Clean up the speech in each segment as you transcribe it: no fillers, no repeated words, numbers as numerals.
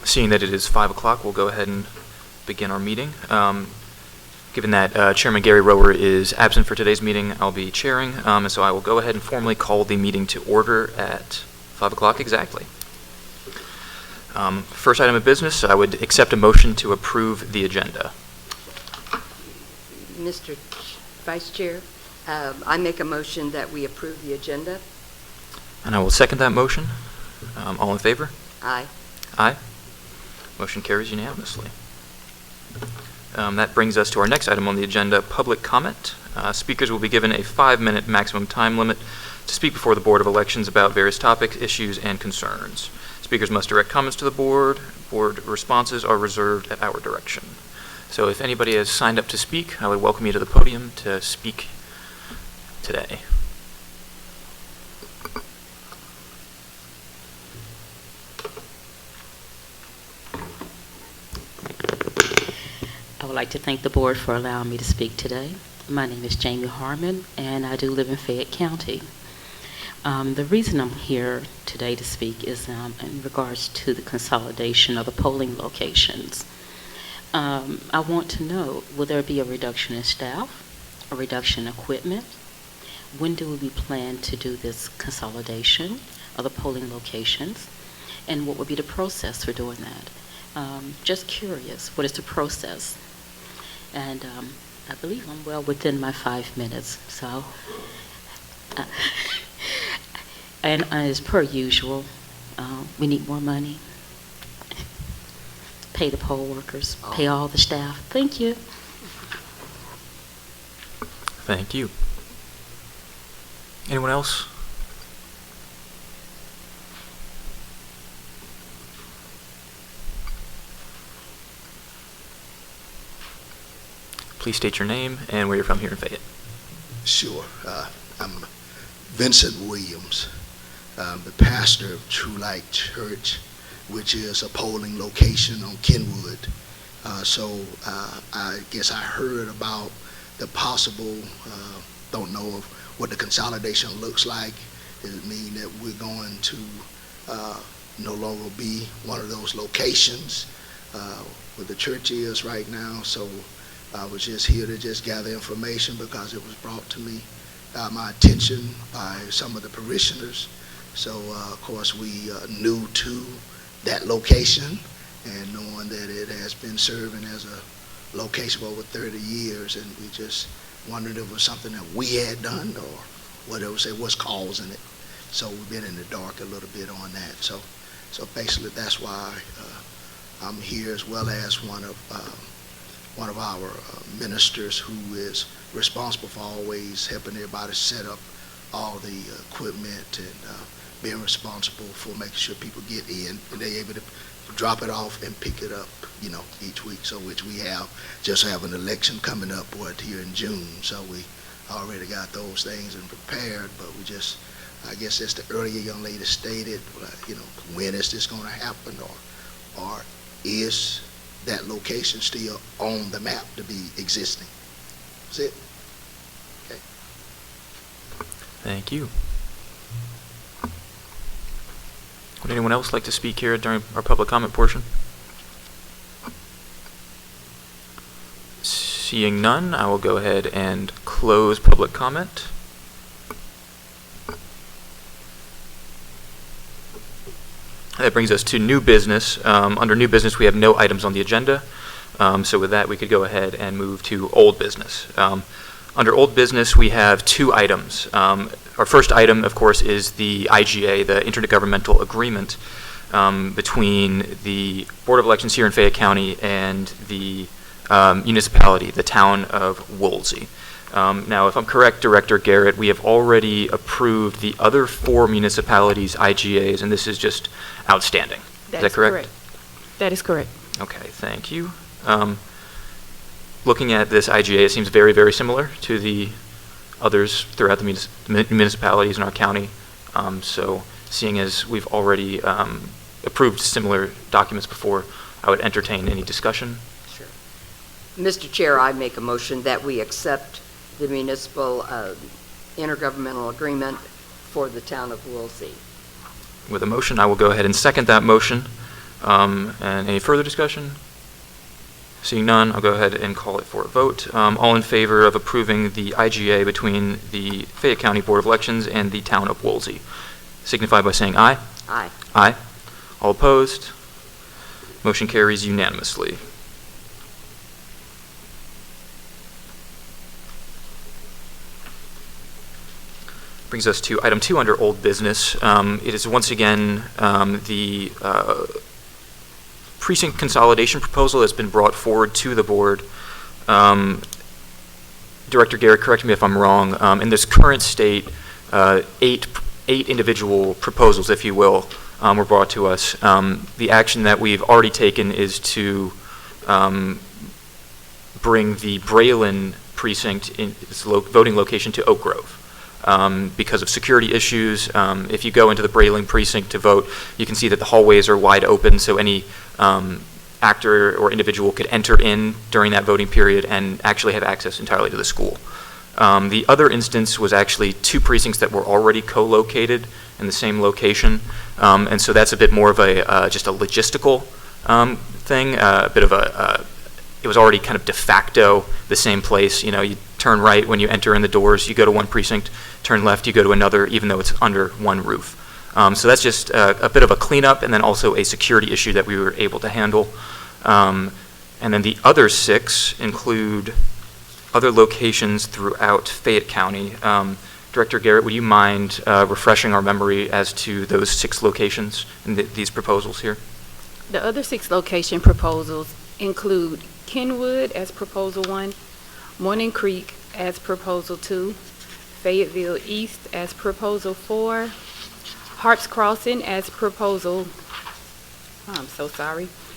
Seeing that it is 5 o'clock, we'll go ahead and begin our meeting. Given that Chairman Gary Rower is absent for today's meeting, I'll be chairing, and so I will go ahead and formally call the meeting to order at 5 o'clock exactly. First item of business, I would accept a motion to approve the agenda. Mr. Vice Chair, I make a motion that we approve the agenda. And I will second that motion. All in favor? Aye. Aye. Motion carries unanimously. That brings us to our next item on the agenda, public comment. Speakers will be given a 5-minute maximum time limit to speak before the Board of Elections about various topics, issues, and concerns. Speakers must direct comments to the board. Board responses are reserved at our direction. So if anybody has signed up to speak, I would welcome you to the podium to speak today. I would like to thank the board for allowing me to speak today. My name is Jamie Harmon, and I do live in Fayette County. The reason I'm here today to speak is in regards to the consolidation of the polling locations. I want to know, will there be a reduction in staff, a reduction in equipment? When do we plan to do this consolidation of the polling locations? And what would be the process for doing that? Just curious, what is the process? And I believe I'm well within my 5 minutes. So, and as per usual, we need more money. Pay the poll workers, pay all the staff. Thank you. Thank you. Anyone else? Please state your name and where you're from here in Fayette. Sure. I'm Vincent Williams, the pastor of True Light Church, which is a polling location on Kenwood. So I guess I heard about the possible, don't know of what the consolidation looks like. Does it mean that we're going to no longer be one of those locations where the church is right now? So I was just here to just gather information because it was brought to me, my attention by some of the parishioners. So of course we new to that location, and knowing that it has been serving as a location for over 30 years, and we just wondered if it was something that we had done or whatever, say what's causing it. So we've been in the dark a little bit on that. So basically that's why I'm here, as well as one of our ministers who is responsible for always helping everybody set up all the equipment and being responsible for making sure people get in and they're able to drop it off and pick it up, each week. So which we just have an election coming up here in June. So we already got those things and prepared, but we just, I guess as the earlier young lady stated, when is this going to happen, or is that location still on the map to be existing? That's it. Okay. Thank you. Would anyone else like to speak here during our public comment portion? Seeing none, I will go ahead and close public comment. That brings us to new business. Under new business, we have no items on the agenda. So with that, we could go ahead and move to old business. Under old business, we have 2 items. Our first item, of course, is the IGA, the Intergovernmental Agreement between the Board of Elections here in Fayette County and the municipality, the town of Woolsey. Now, if I'm correct, Director Garrett, we have already approved the other 4 municipalities' IGAs, and this is just outstanding. Is that correct? That is correct. Okay, thank you. Looking at this IGA, it seems very, very similar to the others throughout the municipalities in our county. So seeing as we've already approved similar documents before, I would entertain any discussion. Sure. Mr. Chair, I make a motion that we accept the municipal intergovernmental agreement for the town of Woolsey. With a motion, I will go ahead and second that motion. And any further discussion? Seeing none, I'll go ahead and call it for a vote. All in favor of approving the IGA between the Fayette County Board of Elections and the Town of Woolsey, signify by saying aye. Aye. Aye. All opposed? Motion carries unanimously. Brings us to item 2 under old business. It is once again the precinct consolidation proposal that's been brought forward to the board. Director Garrett, correct me if I'm wrong. In this current state, eight individual proposals, if you will, were brought to us. The action that we've already taken is to bring the Braylon precinct in its voting location to Oak Grove. Because of security issues, if you go into the Braylon precinct to vote, you can see that the hallways are wide open, so any actor or individual could enter in during that voting period and actually have access entirely to the school. The other instance was actually 2 precincts that were already co-located in the same location, and so that's a bit more of a just a logistical thing, a bit of it was already kind of de facto the same place. You know, you turn right when you enter in the doors, you go to one precinct, turn left, you go to another, even though it's under one roof. So that's just a bit of a cleanup, and then also a security issue that we were able to handle. And then the other 6 include other locations throughout Fayette County. Director Garrett, would you mind refreshing our memory as to those 6 locations in these proposals here? The other 6 location proposals include Kenwood as Proposal 1, Morning Creek as Proposal 2, Fayetteville East as Proposal 4, Harps Crossing as Proposal,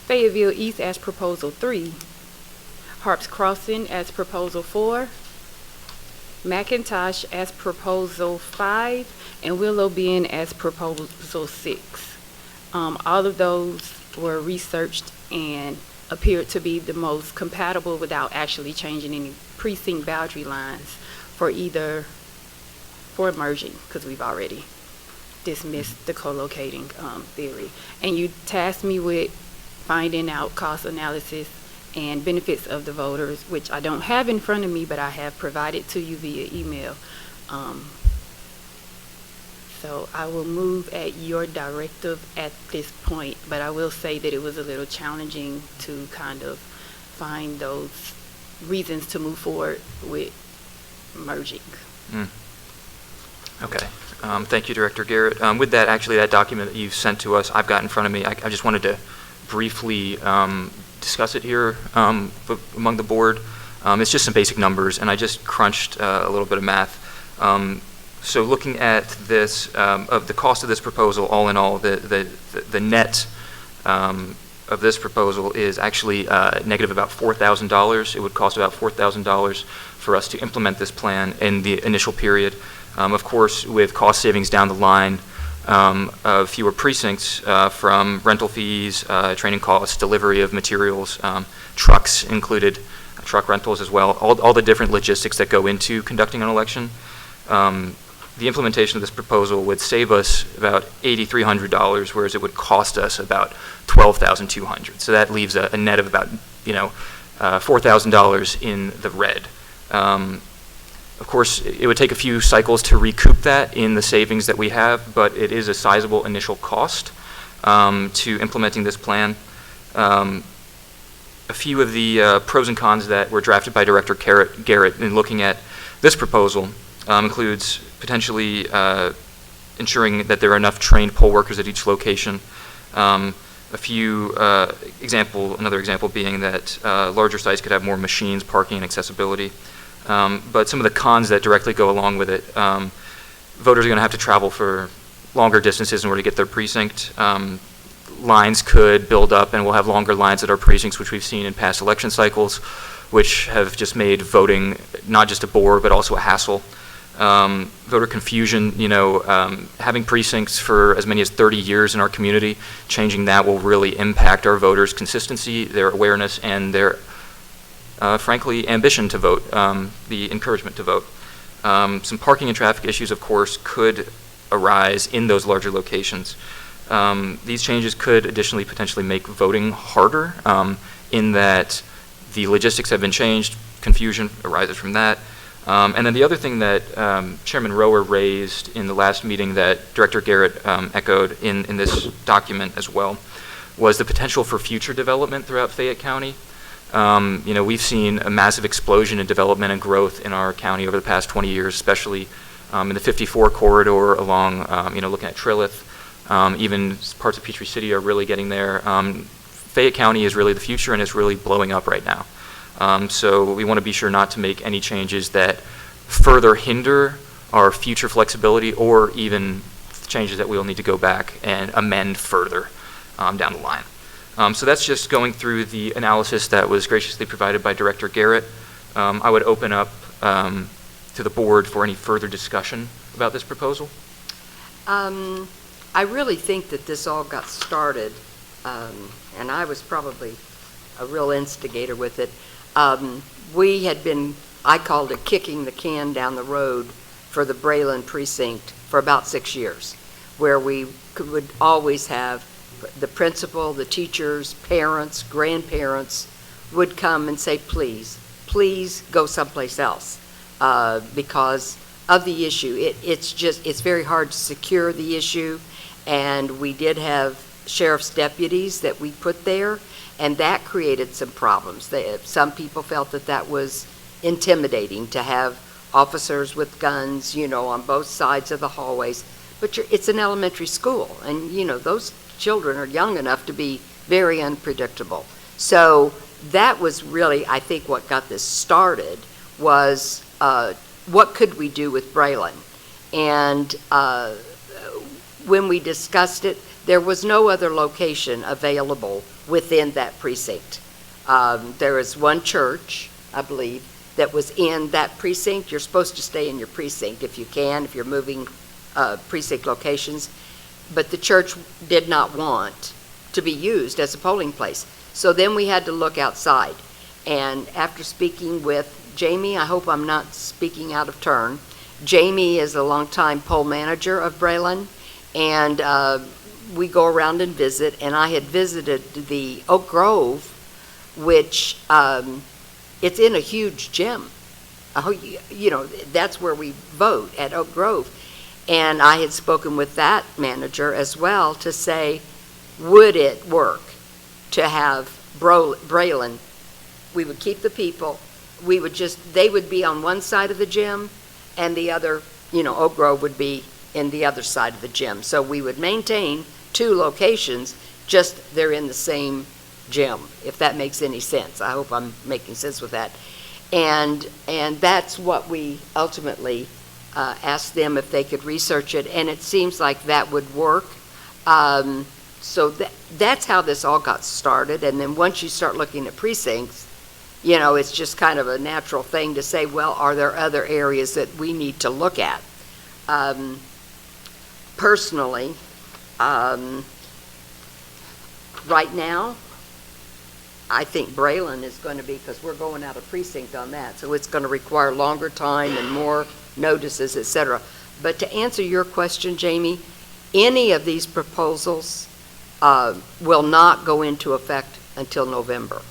Fayetteville East as Proposal 3, Harps Crossing as Proposal 4, McIntosh as Proposal 5, and Willow Bend as Proposal 6. All of those were researched and appeared to be the most compatible without actually changing any precinct boundary lines for merging, because we've already dismissed the co-locating theory. And you tasked me with finding out cost analysis and benefits of the voters, which I don't have in front of me, but I have provided to you via email. So I will move at your directive at this point, but I will say that it was a little challenging to kind of find those reasons to move forward with merging. Okay. Thank you, Director Garrett. With that, actually, that document that you sent to us, I've got in front of me. I just wanted to briefly discuss it here among the board. It's just some basic numbers, and I just crunched a little bit of math. So looking at this, of the cost of this proposal, all in all, the net of this proposal is actually negative about $4,000. It would cost about $4,000 for us to implement this plan in the initial period. Of course, with cost savings down the line of fewer precincts from rental fees, training costs, delivery of materials, trucks included, truck rentals as well, all the different logistics that go into conducting an election. The implementation of this proposal would save us about $8,300, whereas it would cost us about $12,200. So that leaves a net of about, $4,000 in the red. Of course, it would take a few cycles to recoup that in the savings that we have, but it is a sizable initial cost to implementing this plan. A few of the pros and cons that were drafted by Director Garrett in looking at this proposal includes potentially ensuring that there are enough trained poll workers at each location. Another example being that larger sites could have more machines, parking, and accessibility. But some of the cons that directly go along with it, voters are going to have to travel for longer distances in order to get their precinct. Lines could build up, and we'll have longer lines at our precincts, which we've seen in past election cycles, which have just made voting not just a bore, but also a hassle. Voter confusion, having precincts for as many as 30 years in our community, changing that will really impact our voters' consistency, their awareness, and their, frankly, ambition to vote, the encouragement to vote. Some parking and traffic issues, of course, could arise in those larger locations. These changes could additionally potentially make voting harder, in that the logistics have been changed, confusion arises from that. And then the other thing that Chairman Rower raised in the last meeting that Director Garrett echoed in this document as well was the potential for future development throughout Fayette County. We've seen a massive explosion in development and growth in our county over the past 20 years, especially in the 54 corridor along, looking at Trilith. Even parts of Peachtree City are really getting there. Fayette County is really the future and is really blowing up right now. So we want to be sure not to make any changes that further hinder our future flexibility or even changes that we'll need to go back and amend further down the line. So that's just going through the analysis that was graciously provided by Director Garrett. I would open up to the board for any further discussion about this proposal. I really think that this all got started, and I was probably a real instigator with it. We had been, I called it kicking the can down the road for the Braylon precinct for about 6 years, where we would always have the principal, the teachers, parents, grandparents would come and say, please go someplace else because of the issue. It's very hard to secure the issue, and we did have sheriff's deputies that we put there, and that created some problems. Some people felt that was intimidating to have officers with guns, on both sides of the hallways. But it's an elementary school, and those children are young enough to be very unpredictable. So that was really, I think, what got this started was what could we do with Braylon? And when we discussed it, there was no other location available within that precinct. There is one church, I believe, that was in that precinct. You're supposed to stay in your precinct if you can, if you're moving precinct locations. But the church did not want to be used as a polling place. So then we had to look outside. And after speaking with Jamie, I hope I'm not speaking out of turn. Jamie is a longtime poll manager of Braylon, and we go around and visit, and I had visited the Oak Grove, which it's in a huge gym. That's where we vote, at Oak Grove. And I had spoken with that manager as well to say, would it work to have Braylon? We would keep the people. They would be on one side of the gym, and the other, Oak Grove would be in the other side of the gym. So we would maintain 2 locations, just they're in the same gym, if that makes any sense. I hope I'm making sense with that. And that's what we ultimately asked them if they could research it, and it seems like that would work. So that's how this all got started. And then once you start looking at precincts, it's just kind of a natural thing to say, well, are there other areas that we need to look at? Personally, right now, I think Braylon is going to be, because we're going out of precinct on that, so it's going to require longer time and more notices, et cetera. But to answer your question, Jamie, any of these proposals will not go into effect until November.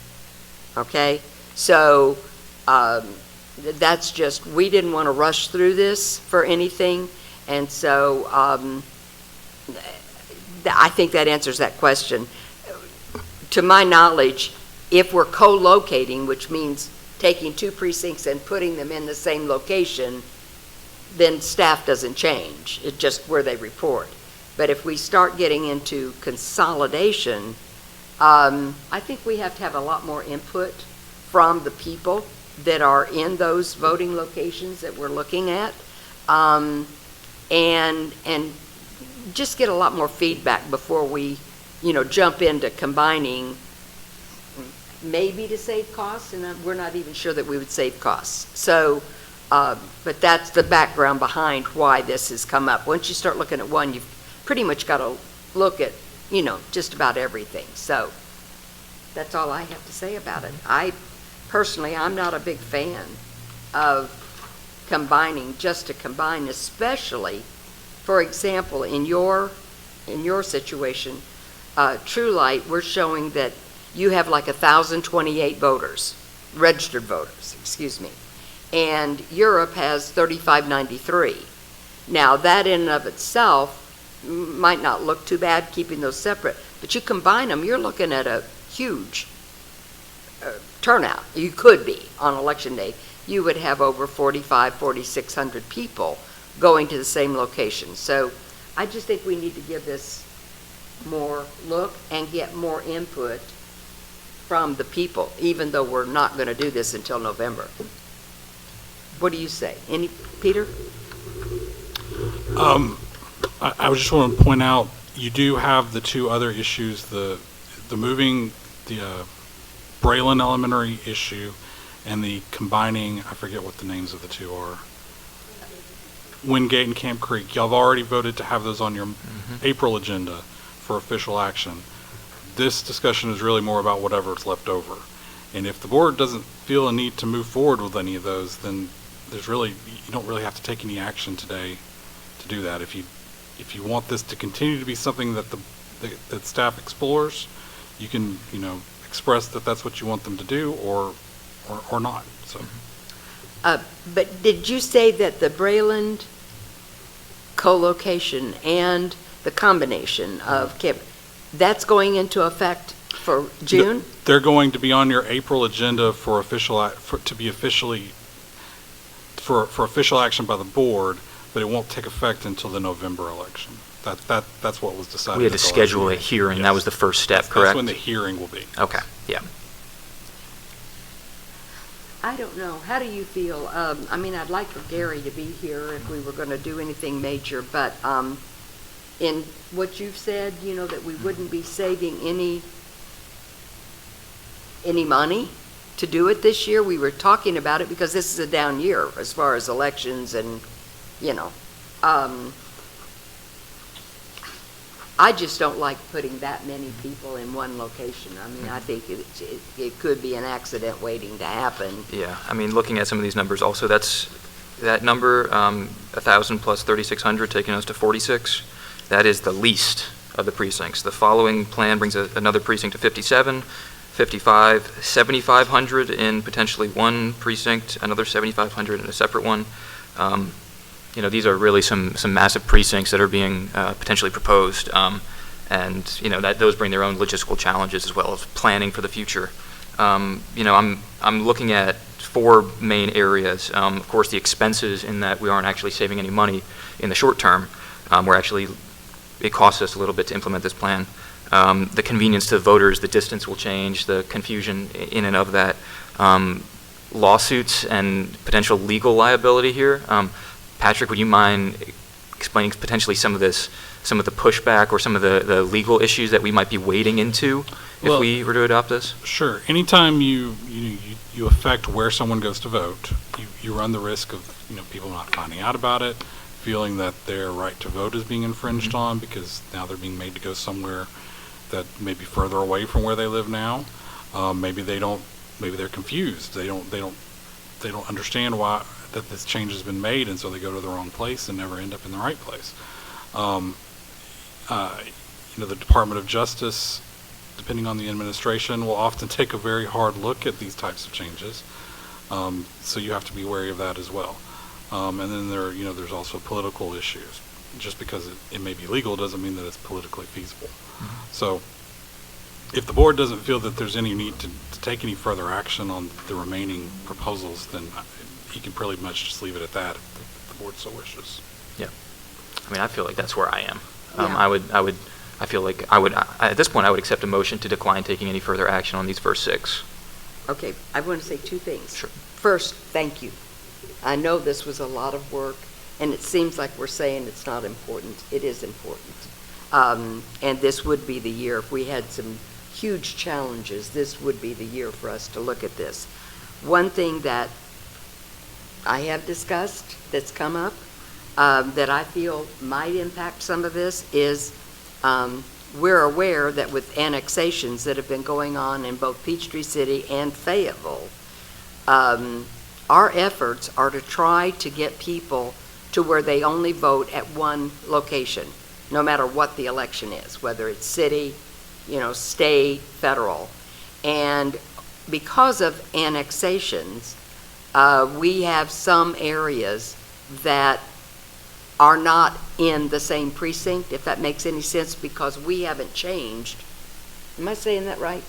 Okay? So that's just, we didn't want to rush through this for anything, and so I think that answers that question. To my knowledge, if we're co-locating, which means taking 2 precincts and putting them in the same location, then staff doesn't change. It's just where they report. But if we start getting into consolidation, I think we have to have a lot more input from the people that are in those voting locations that we're looking at, and just get a lot more feedback before we, jump into combining, maybe to save costs, and we're not even sure that we would save costs. So, but that's the background behind why this has come up. Once you start looking at one, you've pretty much got to look at, just about everything. So that's all I have to say about it. Personally, I'm not a big fan of combining just to combine, especially, for example, in your in your situation, True Light, we're showing that you have like 1,028 voters, registered voters, excuse me. And Europe has 3,593. Now, that in and of itself might not look too bad keeping those separate, but you combine them, you're looking at a huge turnout. You could be on election day. You would have over 4,600 people going to the same location. So I just think we need to give this more look and get more input from the people, even though we're not going to do this until November. What do you say? Peter? I just want to point out, you do have the two other issues, the moving the Braylon Elementary issue and the combining, I forget what the names of the two are, Wingate and Camp Creek. Y'all have already voted to have those on your April agenda for official action. This discussion is really more about whatever's left over. And if the board doesn't feel a need to move forward with any of those, then you don't really have to take any action today to do that. If you want this to continue to be something that that staff explores, you can, express that that's what you want them to do or not. So. But did you say that the Braylon co-location and the combination of Camp, that's going into effect for June? They're going to be on your April agenda for official action by the board, but it won't take effect until the November election. That's what was decided. We had to at the schedule last a meeting. hearing. Yes. That was the first step, That's correct? when the hearing will be. Okay, yeah. I don't know. How do you feel? I'd like for Gary to be here if we were going to do anything major, but in what you've said, that we wouldn't be saving any money to do it this year. We were talking about it because this is a down year as far as elections and, I just don't like putting that many people in one location. I think it could be an accident waiting to happen. Yeah, looking at some of these numbers also, that number, 1,000 plus 3,600, taking us to 46, that is the least of the precincts. The following plan brings another precinct to 57, 55, 7,500 in potentially one precinct, another 7,500 in a separate one. These are really some massive precincts that are being potentially proposed, and those bring their own logistical challenges as well as planning for the future. I'm looking at four main areas. Of course, the expenses in that we aren't actually saving any money in the short term. It costs us a little bit to implement this plan. The convenience to the voters, the distance will change, the confusion in and of that. Lawsuits and potential legal liability here. Patrick, would you mind explaining potentially some of the pushback or some of the legal issues that we might be wading into if we were to adopt this? Sure. Anytime you affect where someone goes to vote, you run the risk of people not finding out about it, feeling that their right to vote is being infringed on because now they're being made to go somewhere that may be further away from where they live now. Maybe they're confused. They don't understand why that this change has been made, and so they go to the wrong place and never end up in the right place. The Department of Justice, depending on the administration, will often take a very hard look at these types of changes. So you have to be wary of that as well. And then there's also political issues. Just because it may be legal doesn't mean that it's politically feasible. So if the board doesn't feel that there's any need to take any further action on the remaining proposals, then you can pretty much just leave it at that if the board so wishes. Yeah. I feel like that's where I am. Yeah. I feel like at this point, I would accept a motion to decline taking any further action on these first six. Okay, I want to say two things. Sure. First, thank you. I know this was a lot of work, and it seems like we're saying it's not important. It is important. And this would be the year, if we had some huge challenges, this would be the year for us to look at this. One thing that I have discussed that's come up that I feel might impact some of this is we're aware that with annexations that have been going on in both Peachtree City and Fayetteville, our efforts are to try to get people to where they only vote at one location. no matter what the election is, whether it's city, state, federal. And because of annexations, we have some areas that are not in the same precinct, if that makes any sense, because we haven't changed. Am I saying that right?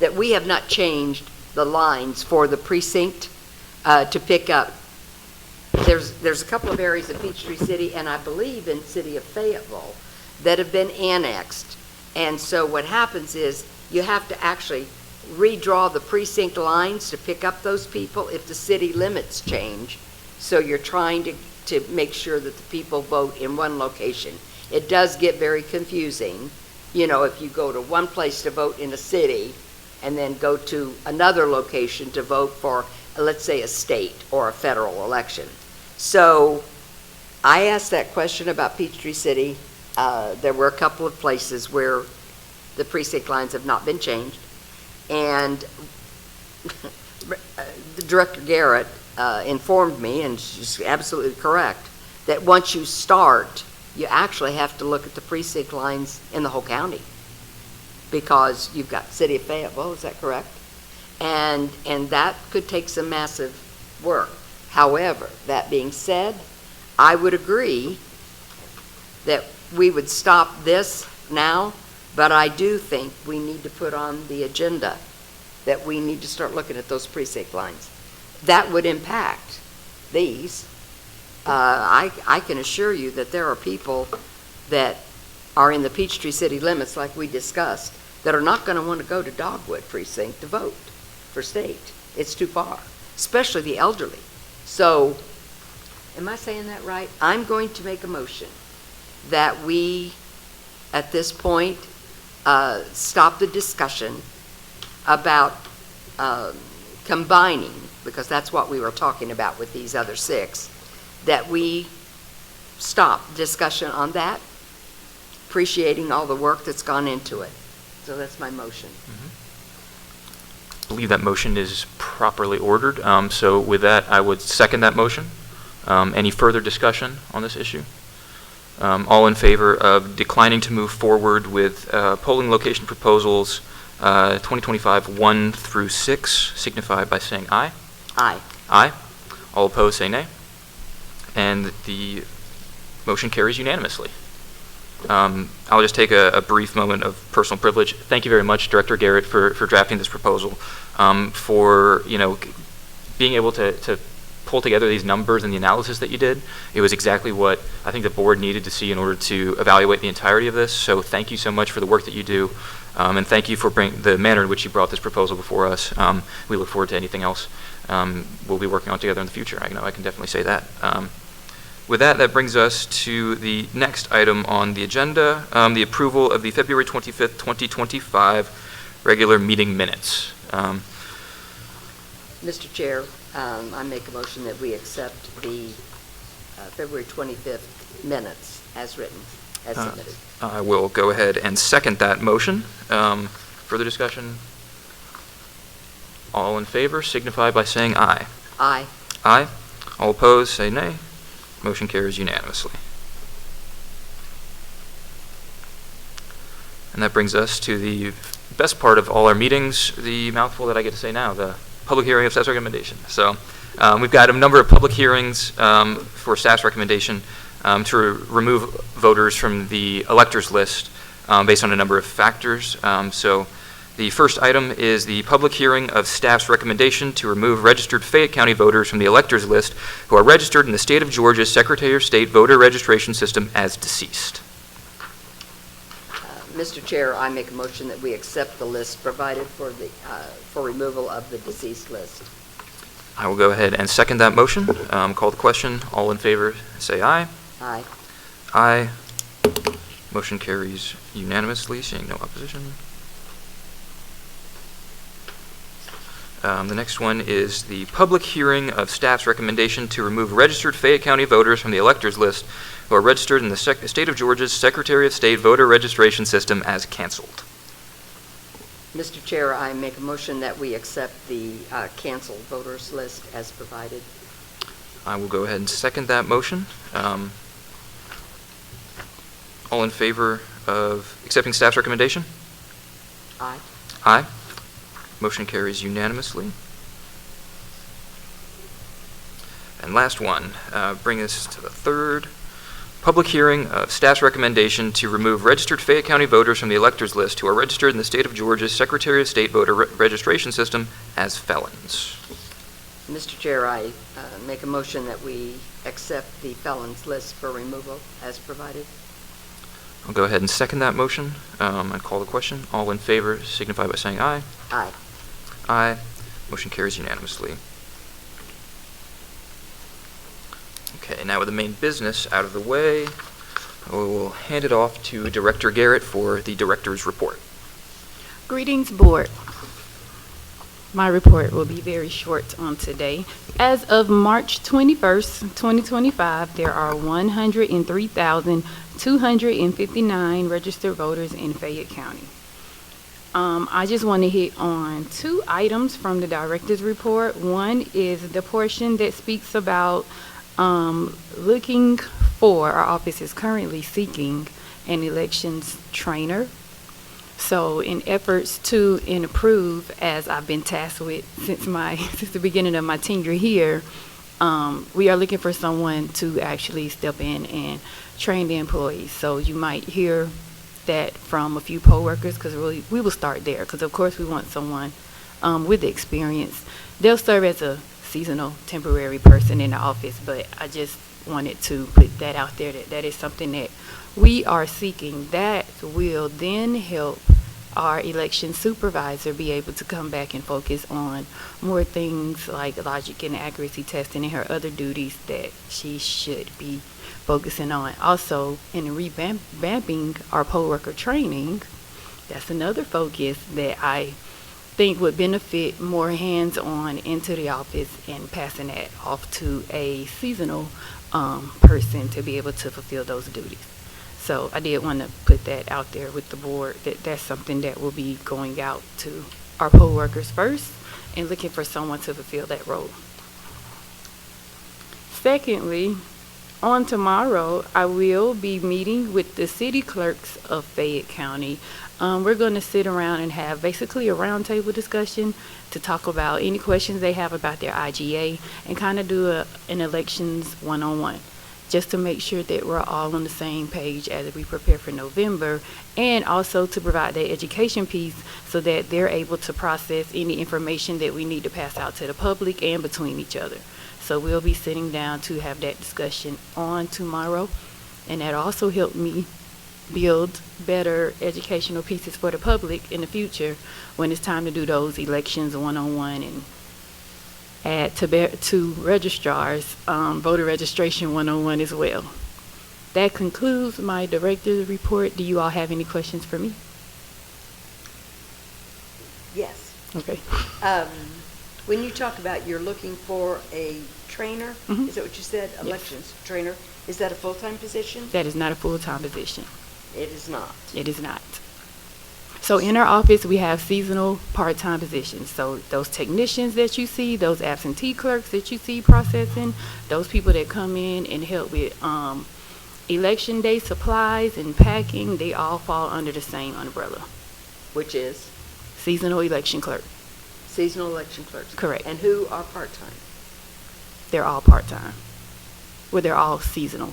That we have not changed the lines for the precinct to pick up. There's a couple of areas in Peachtree City, and I believe in City of Fayetteville, that have been annexed. And so what happens is you have to actually redraw the precinct lines to pick up those people if the city limits change. So you're trying to make sure that the people vote in one location. It does get very confusing, if you go to one place to vote in a city and then go to another location to vote for, let's say, a state or a federal election. So I asked that question about Peachtree City. There were a couple of places where the precinct lines have not been changed. And Director Garrett informed me, and she's absolutely correct, that once you start, you actually have to look at the precinct lines in the whole county, because you've got City of Fayetteville, is that correct? And that could take some massive work. However, that being said, I would agree that we would stop this now, but I do think we need to put on the agenda that we need to start looking at those precinct lines. That would impact these. I can assure you that there are people that are in the Peachtree City limits, like we discussed, that are not going to want to go to Dogwood Precinct to vote for state. It's too far, especially the elderly. So, am I saying that right? I'm going to make a motion that we, at this point, stop the discussion about combining, because that's what we were talking about with these other 6, that we stop discussion on that, appreciating all the work that's gone into it. So that's my motion. I believe that motion is properly ordered. So with that, I would second that motion. Any further discussion on this issue? All in favor of declining to move forward with polling location proposals 2025 1 through 6, signify by saying aye. Aye. Aye. All opposed, say nay. And the motion carries unanimously. I'll just take a brief moment of personal privilege. Thank you very much, Director Garrett, for drafting this proposal, for being able to pull together these numbers and the analysis that you did. It was exactly what I think the board needed to see in order to evaluate the entirety of this. So thank you so much for the work that you do, and thank you for the manner in which you brought this proposal before us. We look forward to anything else we'll be working on together in the future. I know I can definitely say that. With that brings us to the next item on the agenda, the approval of the February 25th, 2025 regular meeting minutes. Mr. Chair, I make a motion that we accept the February 25th minutes as written, as submitted. I will go ahead and second that motion. Further discussion? All in favor signify by saying aye. Aye. Aye. All opposed, say nay. Motion carries unanimously. And that brings us to the best part of all our meetings, the mouthful that I get to say now, the public hearing of staff's recommendation. So we've got a number of public hearings for staff's recommendation to remove voters from the electors list based on a number of factors. So the first item is the public hearing of staff's recommendation to remove registered Fayette County voters from the electors list who are registered in the state of Georgia's Secretary of State voter registration system as deceased. Mr. Chair, I make a motion that we accept the list provided for the for removal of the deceased list. I will go ahead and second that motion. Call the question. All in favor, say aye. Aye. Aye. Motion carries unanimously, seeing no opposition. The next one is the public hearing of staff's recommendation to remove registered Fayette County voters from the electors list who are registered in the state of Georgia's Secretary of State voter registration system as canceled. Mr. Chair, I make a motion that we accept the canceled voters list as provided. I will go ahead and second that motion. All in favor of accepting staff's recommendation? Aye. Aye. Motion carries unanimously. And last one, bring us to the third public hearing of staff's recommendation to remove registered Fayette County voters from the electors list who are registered in the state of Georgia's Secretary of State voter registration system as felons. Mr. Chair, I make a motion that we accept the felons list for removal as provided. I'll go ahead and second that motion and call the question. All in favor signify by saying aye. Aye. Aye. Motion carries unanimously. Okay, now with the main business out of the way, we will hand it off to Director Garrett for the director's report. Greetings, Board. My report will be very short on today. As of March 21st, 2025, there are 103,259 registered voters in Fayette County. I just want to hit on 2 items from the director's report. One is the portion that speaks about looking for, our office is currently seeking an elections trainer. So in efforts to improve, as I've been tasked with since the beginning of my tenure here, we are looking for someone to actually step in and train the employees. So you might hear that from a few poll workers, because really we will start there, because of course we want someone with the experience. They'll serve as a seasonal temporary person in the office, but I just wanted to put that out there, that is something that we are seeking. That will then help our election supervisor be able to come back and focus on more things like logic and accuracy testing and her other duties that she should be focusing on. Also, in revamping our poll worker training, that's another focus that I think would benefit more hands-on into the office and passing that off to a seasonal person to be able to fulfill those duties. So I did want to put that out there with the board, that that's something that will be going out to our poll workers first and looking for someone to fulfill that role. Secondly, on tomorrow, I will be meeting with the city clerks of Fayette County. We're going to sit around and have basically a roundtable discussion to talk about any questions they have about their IGA and kind of do an elections one-on-one, just to make sure that we're all on the same page as we prepare for November, and also to provide that education piece so that they're able to process any information that we need to pass out to the public and between each other. So we'll be sitting down to have that discussion on tomorrow, and that also helped me build better educational pieces for the public in the future when it's time to do those elections one-on-one and add to registrars voter registration one-on-one as well. That concludes my director's report. Do you all have any questions for me? Yes. Okay. When you talk about you're looking for a trainer, Mhm. is that what you said? Elections trainer, is that a full-time position? That is not a full-time position. It is not. It is not. So in our office, we have seasonal part-time positions. So those technicians that you see, those absentee clerks that you see processing, those people that come in and help with election day supplies and packing, they all fall under the same umbrella. Which is Seasonal election clerk. seasonal election clerks. Correct. And who are part-time? They're all part-time. Well, they're all seasonal.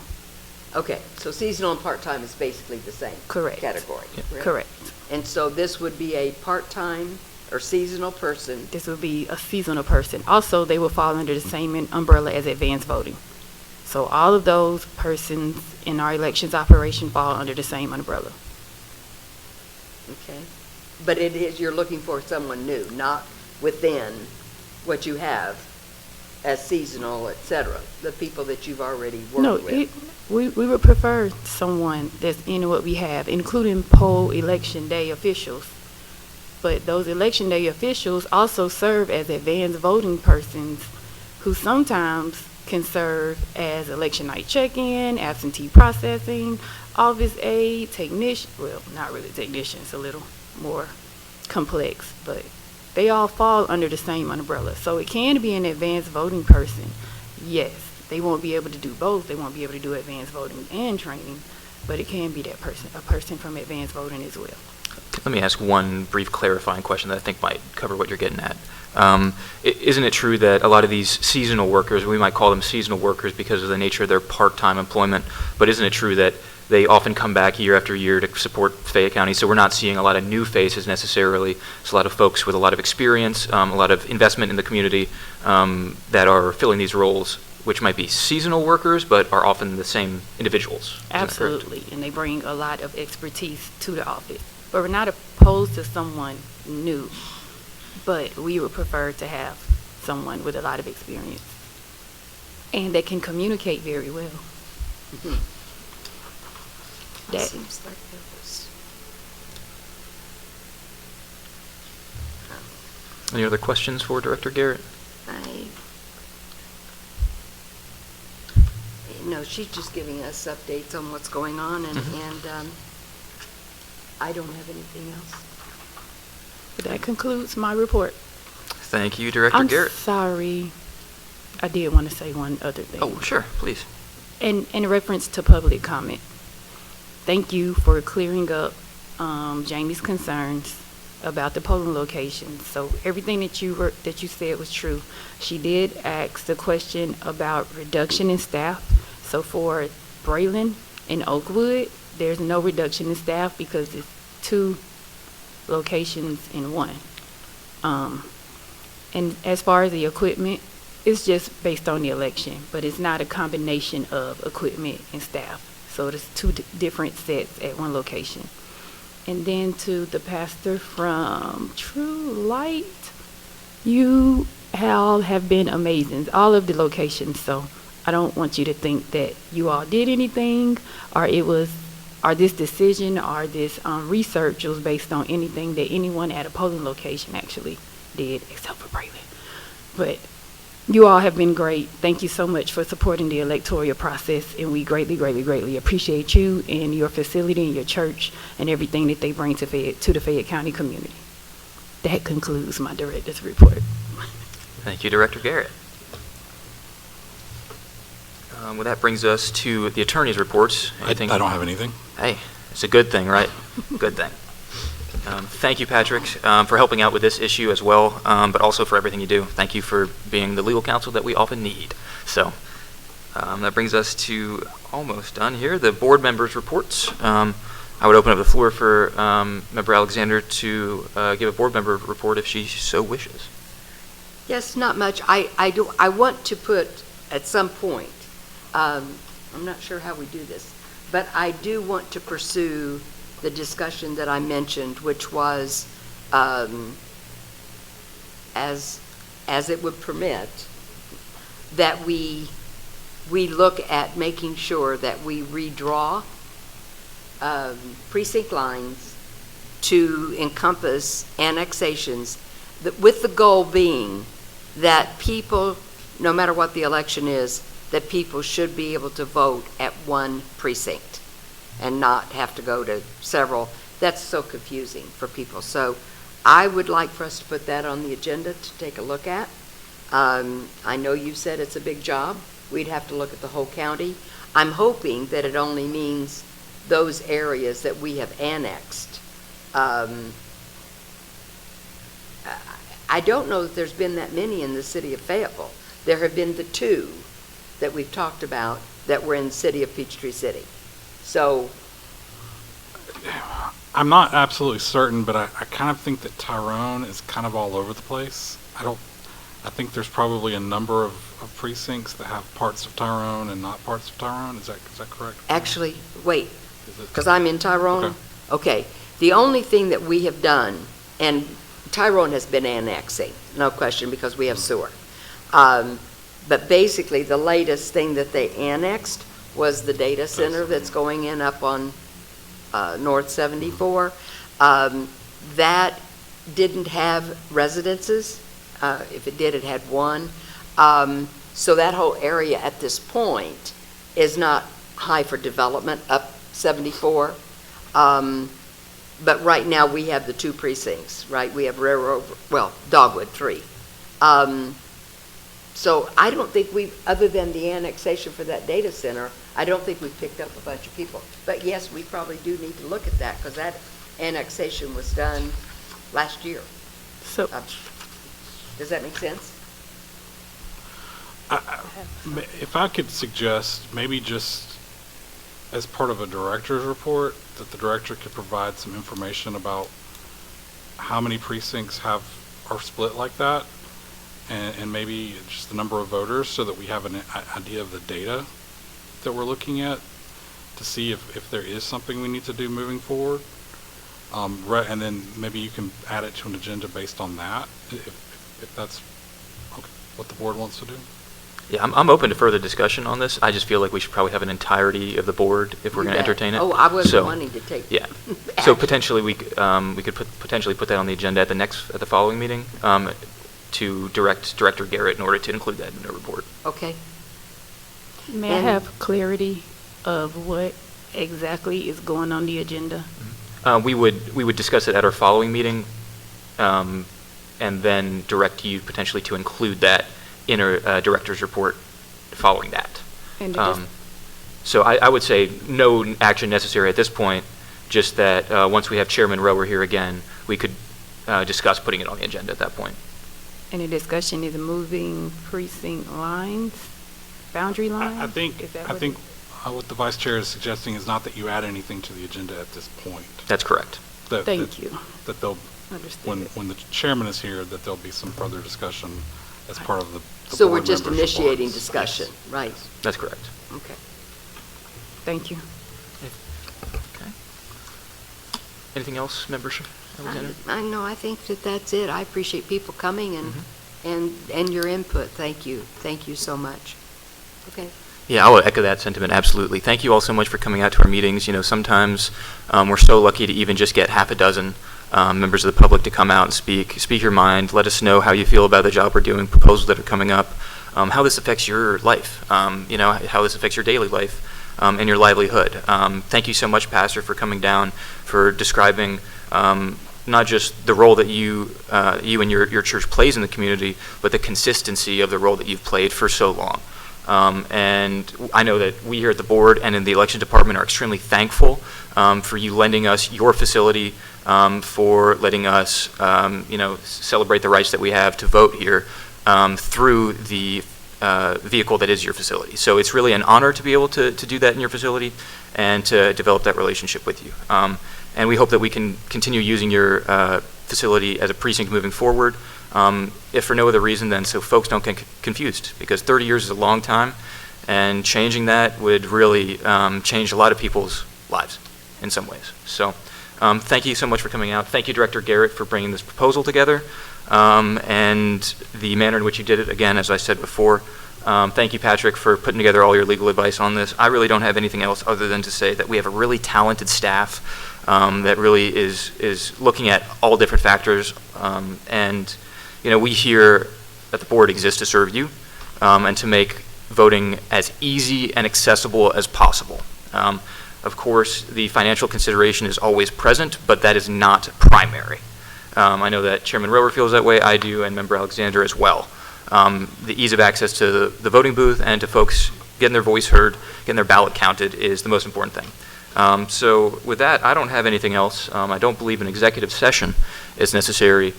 Okay, so seasonal and part-time is basically the same Correct. category. right? Correct. And so this would be a part-time or seasonal person. This will be a seasonal person. Also, they will fall under the same umbrella as advanced voting. So all of those persons in our elections operation fall under the same umbrella. Okay. But it is, you're looking for someone new, not within what you have as seasonal, et cetera, the people that you've already worked with. We would prefer someone that's in what we have, including poll election day officials. But those election day officials also serve as advanced voting persons who sometimes can serve as election night check-in, absentee processing, office aide, technician, well, not really technician, it's a little more complex, but they all fall under the same umbrella. So it can be an advanced voting person. Yes, they won't be able to do both. They won't be able to do advanced voting and training, but it can be that person, a person from advanced voting as well. Let me ask one brief clarifying question that I think might cover what you're getting at. Isn't it true that a lot of these seasonal workers, we might call them seasonal workers because of the nature of their part-time employment, but isn't it true that they often come back year after year to support Fayette County? So we're not seeing a lot of new faces necessarily. It's a lot of folks with a lot of experience, a lot of investment in the community that are filling these roles, which might be seasonal workers, but are often the same individuals. Isn't that correct? Absolutely, and they bring a lot of expertise to the office. But we're not opposed to someone new, but we would prefer to have someone with a lot of experience and that can communicate very well. That Seems like there was. Any other questions for Director Garrett? No, she's just giving us updates on what's going on, and I don't have anything else. that concludes my report. Thank you, Director I'm Garrett. sorry. I did want to say one other thing. Oh, sure, please. In reference to public comment, thank you for clearing up Jamie's concerns about the polling locations. So everything that you said was true. She did ask the question about reduction in staff. So for Braylon and Oakwood, there's no reduction in staff because it's 2 locations in 1. And as far as the equipment, it's just based on the election, but it's not a combination of equipment and staff. So there's 2 different sets at 1 location. And then to the pastor from True Light, you all have been amazing, all of the locations. So I don't want you to think that you all did anything, or this decision or this research was based on anything that anyone at a polling location actually did, except for Braylon. But you all have been great. Thank you so much for supporting the electoral process, and we greatly, greatly, greatly appreciate you and your facility and your church and everything that they bring to the Fayette County community. That concludes my director's report. Thank you, Director Garrett. Well, that brings us to the attorney's reports. I don't have anything. Hey, it's a good thing, right? Good thing. Thank you, Patrick, for helping out with this issue as well, but also for everything you do. Thank you for being the legal counsel that we often need. So that brings us to almost done here, the board members' reports. I would open up the floor for Member Alexander to give a board member report if she so wishes. Yes, not much. I want to put at some point, I'm not sure how we do this, but I do want to pursue the discussion that I mentioned, which was, as it would permit, that we look at making sure that we redraw precinct lines to encompass annexations, with the goal being that people, no matter what the election is, that people should be able to vote at 1 precinct and not have to go to several. That's so confusing for people. So I would like for us to put that on the agenda to take a look at. I know you said it's a big job. We'd have to look at the whole county. I'm hoping that it only means those areas that we have annexed. I don't know that there's been that many in the city of Fayetteville. There have been the 2 that we've talked about that were in the city of Peachtree City. So I'm not absolutely certain, but I kind of think that Tyrone is kind of all over the place. I think there's probably a number of precincts that have parts of Tyrone and not parts of Tyrone. Is that correct? actually, wait, Is it- because I'm in Tyrone. Okay. The only thing that we have done, and Tyrone has been annexing, no question, because we have sewer. But basically, the latest thing that they annexed was the data center that's going in up on North 74. That didn't have residences. If it did, it had 1. So that whole area at this point is not high for development up 74. But right now we have the 2 precincts, right? We have Dogwood 3. So I don't think other than the annexation for that data center, I don't think we've picked up a bunch of people. But yes, we probably do need to look at that, because that annexation was done last year. So, Does that make sense? If I could suggest, maybe just as part of a director's report, that the director could provide some information about how many precincts are split like that, and maybe just the number of voters, so that we have an idea of the data that we're looking at, to see if there is something we need to do moving forward. And then maybe you can add it to an agenda based on that, if that's okay, what the board wants to do. Yeah, I'm open to further discussion on this. I just feel like we should probably have an entirety of the board if we're going to entertain it. Oh, I wasn't So, wanting to take. Yeah. So potentially, we could potentially put that on the agenda at the following meeting, to direct Director Garrett in order to include that in the report. Okay. may I And- have clarity of what exactly is going on the agenda? We would discuss it at our following meeting, and then direct you potentially to include that in our director's report following that. And it is- So I would say no action necessary at this point, just that once we have Chairman Rower here again, we could discuss putting it on the agenda at that point. And the discussion is moving precinct lines, boundary lines? I think Is that what it- what the vice chair is suggesting is not that you add anything to the agenda at this point. That's correct. Thank you. That they'll, Understood. when the chairman is here, that there'll be some further discussion as part of the So we're board just members' initiating reports. discussion, right? That's correct. Okay. Thank you. Okay. Anything else, Member Alexander? I know, I think that that's it. I appreciate people coming and your input. Thank you. Thank you so much. Okay. Yeah, I will echo that sentiment, absolutely. Thank you all so much for coming out to our meetings. You know, sometimes we're so lucky to even just get half a dozen members of the public to come out and speak your mind, let us know how you feel about the job we're doing, proposals that are coming up, how this affects your life, you know, how this affects your daily life and your livelihood. Thank you so much, Pastor, for coming down, for describing not just the role that you and your church plays in the community, but the consistency of the role that you've played for so long. And I know that we here at the board and in the election department are extremely thankful for you lending us your facility, for letting us, you know, celebrate the rights that we have to vote here through the vehicle that is your facility. So it's really an honor to be able to do that in your facility and to develop that relationship with you. And we hope that we can continue using your facility as a precinct moving forward. If for no other reason than so folks don't get confused, because 30 years is a long time, and changing that would really change a lot of people's lives in some ways. So thank you so much for coming out. Thank you, Director Garrett, for bringing this proposal together, and the manner in which you did it, again, as I said before. Thank you, Patrick, for putting together all your legal advice on this. I really don't have anything else other than to say that we have a really talented staff that really is looking at all different factors, and you know, we here at the board exist to serve you and to make voting as easy and accessible as possible. Of course, the financial consideration is always present, but that is not primary. I know that Chairman Rower feels that way, I do, and Member Alexander as well. The ease of access to the voting booth and to folks getting their voice heard, getting their ballot counted is the most important thing. So with that, I don't have anything else. I don't believe an executive session is necessary.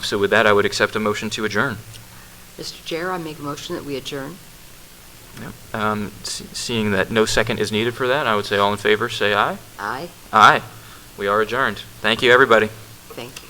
So with that, I would accept a motion to adjourn. Mr. Chair, I make a motion that we adjourn. Yep. Seeing that no second is needed for that, I would say all in favor, say aye. Aye. Aye. We are adjourned. Thank you, everybody. Thank you.